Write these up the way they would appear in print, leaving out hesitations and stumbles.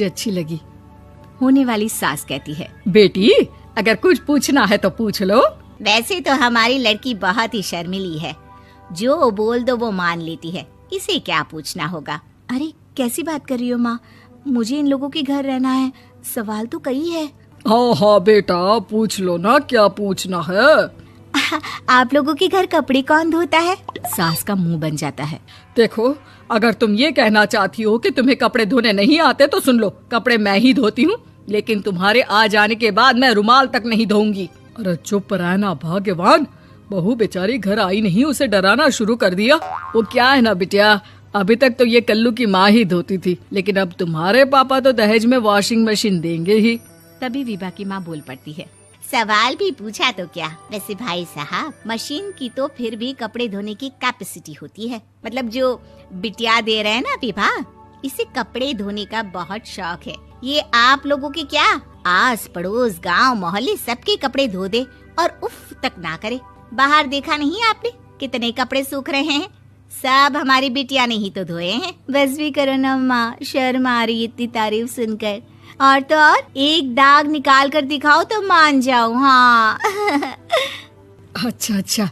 मुझे अच्छी लगी। होने वाली सास कहती है, बेटी अगर कुछ पूछना है तो पूछ लो। वैसे तो हमारी लड़की बहुत ही शर्मीली है, जो बोल दो वो मान लेती है, इसे क्या पूछना होगा। अरे कैसी बात कर रही हो माँ, मुझे इन लोगों के घर रहना है, सवाल तो कई है। हाँ हाँ बेटा पूछ लो ना, क्या पूछना है। आप लोगों के घर कपड़े कौन धोता है? सास का मुंह बन जाता है। देखो अगर तुम ये कहना चाहती हो कि तुम्हें कपड़े धोने नहीं आते तो सुन लो, कपड़े मैं ही धोती हूँ, लेकिन तुम्हारे आ जाने के बाद मैं रुमाल तक नहीं धोऊंगी। अरे चुप रहना भाग्यवान, बहू बेचारी घर आई नहीं, उसे डराना शुरू कर दिया। वो क्या है ना बिटिया, अभी तक तो ये कल्लू की माँ ही धोती थी, लेकिन अब तुम्हारे पापा तो दहेज में वॉशिंग मशीन देंगे ही। तभी विभा की माँ बोल पड़ती है, सवाल भी पूछा तो क्या, वैसे भाई साहब मशीन की तो फिर भी कपड़े धोने की कैपेसिटी होती है, मतलब जो बिटिया दे रहे हैं ना विभा, इसे कपड़े धोने का बहुत शौक है। ये आप लोगों के क्या आस पड़ोस गांव मोहल्ले सबके कपड़े धो दे और उफ तक ना करे। बाहर देखा नहीं आपने कितने कपड़े सूख रहे हैं, सब हमारी बिटिया ने ही तो धोए हैं। बस भी करो ना माँ, शर्म आ रही इतनी तारीफ सुनकर, और तो और एक दाग निकाल कर दिखाओ तो मान जाओ। हाँ अच्छा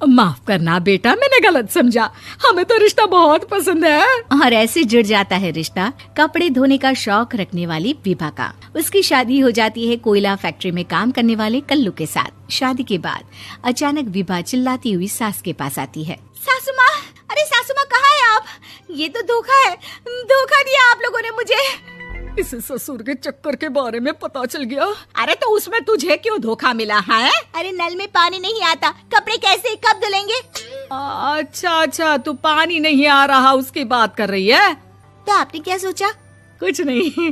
माफ करना बेटा, मैंने गलत समझा, हमें तो रिश्ता बहुत पसंद है। और ऐसे जुड़ जाता है रिश्ता कपड़े धोने का शौक रखने वाली विभा का। उसकी शादी हो जाती है कोयला फैक्ट्री में काम करने वाले कल्लू के साथ। शादी के बाद अचानक विभा चिल्लाती हुई सास के पास आती है, सासू माँ, अरे सासू माँ कहाँ है आप? ये तो धोखा है, धोखा दिया आप लोगों ने मुझे। इसे ससुर के चक्कर के बारे में पता चल गया। अरे तो उसमें तुझे क्यों धोखा मिला है? अरे नल में पानी नहीं आता, कपड़े कैसे कब धुलेंगे? अच्छा तू पानी नहीं आ रहा उसकी बात कर रही है? तो आपने क्या सोचा? कुछ नहीं।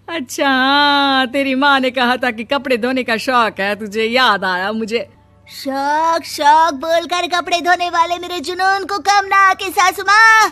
अच्छा तेरी माँ ने कहा था कि कपड़े धोने का शौक है तुझे, याद आया मुझे। शौक बोलकर कपड़े धोने वाले मेरे जुनून को कम ना आके सासू माँ,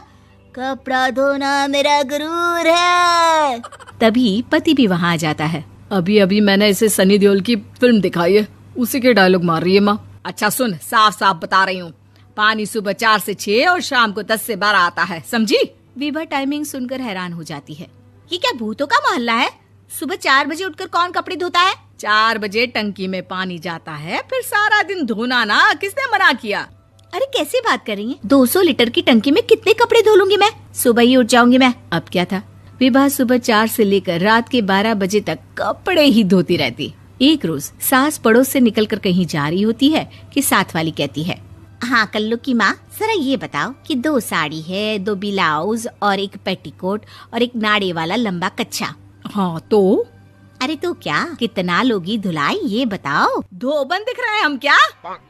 कपड़ा धोना मेरा गुरूर है। तभी पति भी वहाँ आ जाता है। अभी मैंने इसे सनी देओल की फिल्म दिखाई है, उसी के डायलॉग मार रही है माँ। अच्छा सुन, साफ बता रही हूँ, पानी सुबह 4 से 6 और शाम को 10 से 12 आता है, समझी? विभा टाइमिंग सुनकर हैरान हो जाती है, ये क्या भूतों का मोहल्ला है? सुबह 4 बजे उठकर कौन कपड़े धोता है? 4 बजे टंकी में पानी जाता है, फिर सारा दिन धोना ना, किसने मना किया? अरे कैसी बात कर रही हैं? 200 लीटर की टंकी में कितने कपड़े धो लूंगी मैं, सुबह ही उठ जाऊंगी मैं। अब क्या था, विभा सुबह 4 से लेकर रात के 12 बजे तक कपड़े ही धोती रहती। एक रोज सास पड़ोस से निकलकर कहीं जा रही होती है कि साथ वाली कहती है, हाँ कल्लू की माँ, जरा ये बताओ कि 2 साड़ी है, 2 ब्लाउज और एक पेटीकोट और एक नाड़े वाला लंबा कच्छा। हाँ तो? अरे तो क्या, कितना लोगी धुलाई ये बताओ। धोबन दिख रहे हैं हम क्या?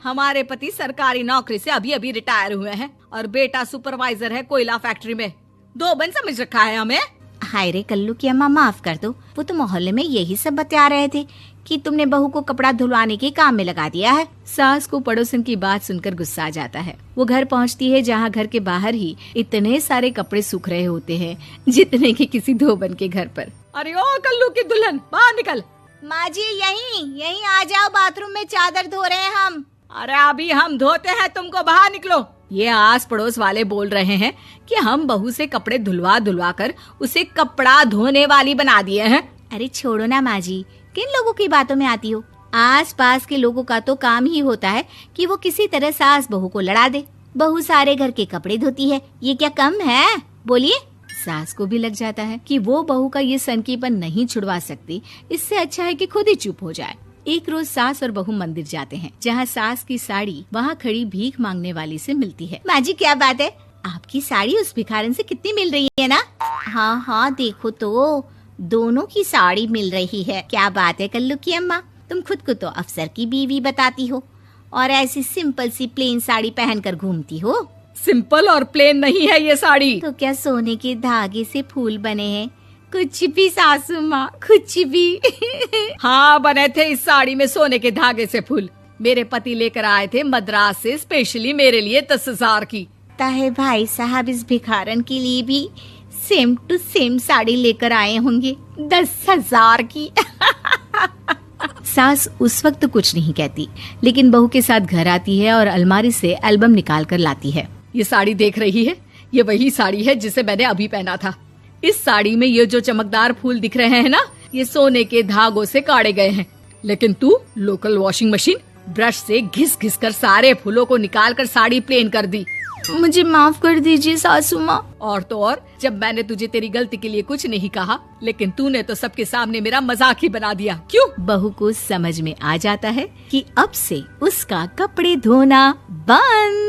हमारे पति सरकारी नौकरी से अभी रिटायर हुए हैं और बेटा सुपरवाइजर है कोयला फैक्ट्री में, धोबन समझ रखा है हमें। हाय रे कल्लू की अम्मा, माफ कर दो, वो तो मोहल्ले में यही सब बता रहे थे कि तुमने बहू को कपड़ा धुलवाने के काम में लगा दिया है। सास को पड़ोसन की बात सुनकर गुस्सा आ जाता है। वो घर पहुंचती है जहां घर के बाहर ही इतने सारे कपड़े सूख रहे होते हैं जितने कि किसी धोबन के घर पर। अरे ओ कल्लू की दुल्हन, बाहर निकल। माँ जी यहीं आ जाओ, बाथरूम में चादर धो रहे हैं हम। अरे अभी हम धोते हैं, तुमको बाहर निकलो। ये आस पड़ोस वाले बोल रहे हैं कि हम बहू से कपड़े धुलवा कर उसे कपड़ा धोने वाली बना दिए हैं। अरे छोड़ो ना माँ जी, किन लोगों की बातों में आती हो? आस पास के लोगों का तो काम ही होता है कि वो किसी तरह सास बहू को लड़ा दे। बहू सारे घर के कपड़े धोती है, ये क्या कम है? बोलिए। सास को भी लग जाता है कि वो बहू का ये सनकीपन नहीं छुड़वा सकती, इससे अच्छा है कि खुद ही चुप हो जाए। एक रोज सास और बहू मंदिर जाते हैं, जहाँ सास की साड़ी वहाँ खड़ी भीख मांगने वाली से मिलती है। माँ जी क्या बात है, आपकी साड़ी उस भिखारन से कितनी मिल रही है ना? हाँ देखो तो दोनों की साड़ी मिल रही है। क्या बात है कल्लू की अम्मा, तुम खुद को तो अफसर की बीवी बताती हो और ऐसी सिंपल सी प्लेन साड़ी पहनकर घूमती हो। सिंपल और प्लेन नहीं है ये साड़ी। तो क्या सोने के धागे से फूल बने हैं? कुछ भी सासू माँ, कुछ भी। हाँ बने थे इस साड़ी में सोने के धागे से फूल। मेरे पति लेकर आए थे मद्रास से स्पेशली मेरे लिए 10,000 की। ताहे भाई साहब इस भिखारन के लिए भी सेम टू सेम साड़ी लेकर आए होंगे 10,000 की। सास उस वक्त कुछ नहीं कहती, लेकिन बहू के साथ घर आती है और अलमारी से एल्बम निकाल कर लाती है। ये साड़ी देख रही है, ये वही साड़ी है जिसे मैंने अभी पहना था। इस साड़ी में ये जो चमकदार फूल दिख रहे हैं ना, ये सोने के धागों से काढ़े गए हैं। लेकिन तू लोकल वॉशिंग मशीन ब्रश से घिस घिस कर सारे फूलों को निकाल कर साड़ी प्लेन कर दी। मुझे माफ कर दीजिए सासू माँ। और तो और, जब मैंने तुझे तेरी गलती के लिए कुछ नहीं कहा, लेकिन तूने तो सबके सामने मेरा मजाक ही बना दिया। क्यों? बहू को समझ में आ जाता है कि अब से उसका कपड़े धोना बंद।